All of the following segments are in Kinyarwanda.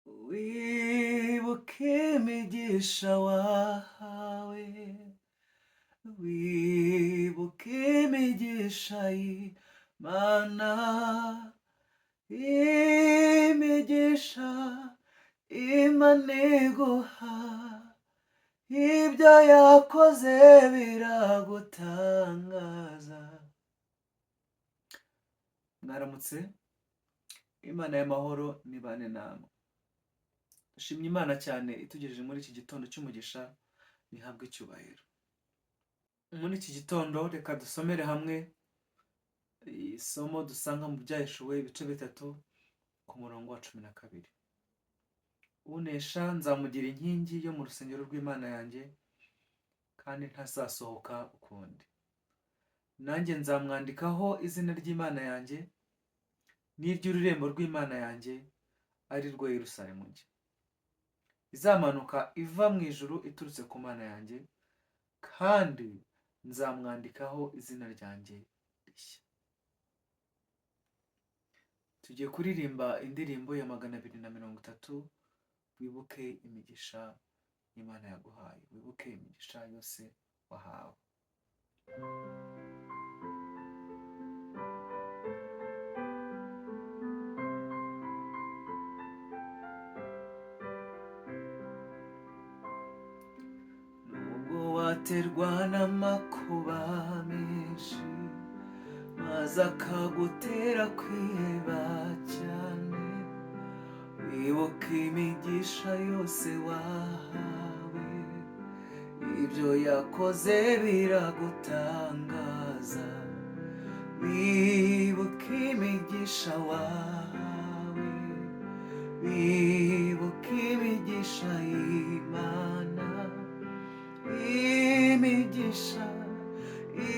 wibuke imigisha wahawe, wibuke imigisha y'Imana, imigisha Imana iguha, ibyo yakoze biragutangaza. Mwaramutse, Imana y'amahoro nibane namwe. Dushimye Imana cyane itugejeje muri iki gitondo cy'umugisha, nihabwe icyubahiro. Muri iki gitondo reka dusomere hamwe isomo dusanga mu Byahishuwe ibice 3 ku murongo wa 12. Unesha nzamugira inkingi yo mu rusengero rw'Imana yanjye, kandi ntazasohoka ukundi. Nanjye nzamwandikaho izina ry'Imana yanjye n'iry'ururembo rw'Imana yanjye, ari rwo Yerusalemu nshya izamanuka iva mu ijuru iturutse ku Mana yanjye, kandi nzamwandikaho izina ryanjye rishya. Tugiye kuririmba indirimbo ya 230, wibuke imigisha Imana yaguhaye, wibuke imigisha yose wahawe. Nubwo waterwa n'amakuba menshi, maze akagutera kwiheba cyane, wibuke imigisha yose wahawe, ibyo yakoze biragutangaza. Wibuke imigisha wahawe, wibuke imigisha y'Imana, imigisha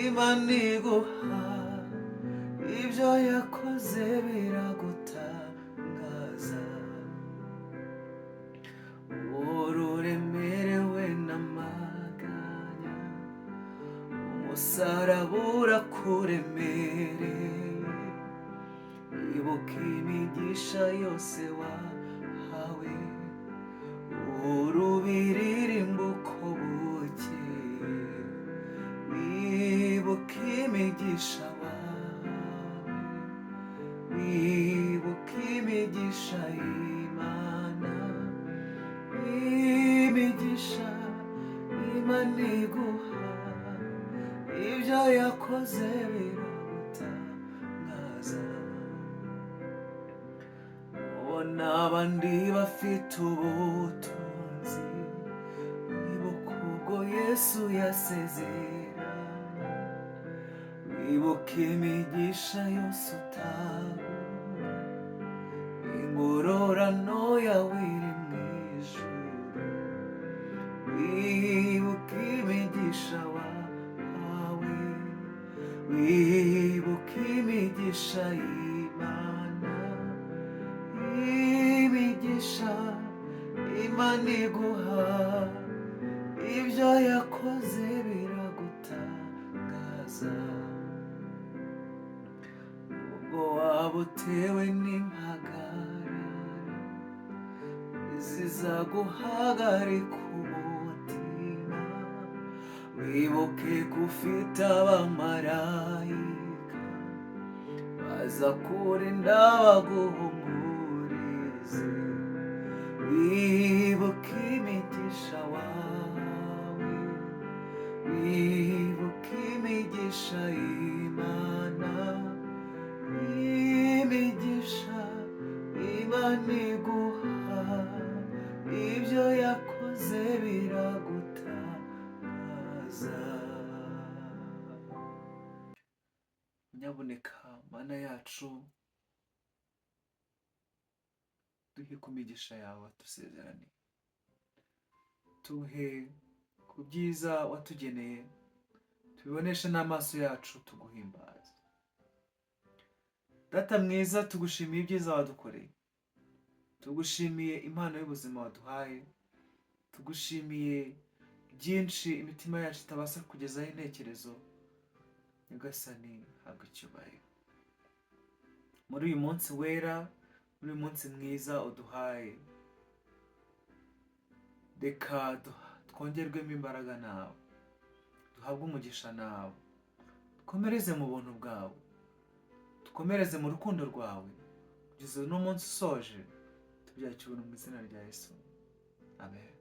Imana iguha, ibyo yakoze biragutangaza. Uremerewe n'amaganya, umusaraba urakuremereye, wibuke imigisha yose wahawe, urubiririmbo uko bukeye, wibuke imigisha wahawe, wibuke imigisha y'Imana, imigisha Imana iguha, ibyo yakoze biragutangaza. Ubona abandi bafite ubutunzi, wibuke ubwo Yesu yasezeranye, wibuke imigisha yose utabura, ingororano yawe iri mu ijuru, wibuke imigisha wahawe, wibuke imigisha y'Imana, imigisha Imana iguha, ibyo yakoze biragutangaza. Ubwo waba utewe n'impagarara, zizaguhagarika umutima, wibuke ko ufite abamarayika baza kurinda baguhumurize. Wibuke imigisha wawe, wibuke imigisha y'Imana, imigisha Imana iguha, ibyo yakoze biragutangaza. Nyabuneka Mana yacu, duhe ku migisha yawe dusezerane, tuhe ku byiza watugeneye, tubiboneshe n'amaso yacu tuguhimbaza. Data mwiza, tugushimiye ibyiza wadukoreye, tugushimiye impano y'ubuzima waduhaye, tugushimiye byinshi imitima yacu itabasha kugezaho intekerezo. Nyagasani, habwa icyubahiro muri uyu munsi wera, muri uyu munsi mwiza uduhaye. reka twongerwemo imbaraga nawe, duhabwe umugisha nawe, dukomereze mu buntu bwawe, dukomereze mu rukundo rwawe, kugeza uno munsi usoje, tubyakira mu izina rya Yesu, amen.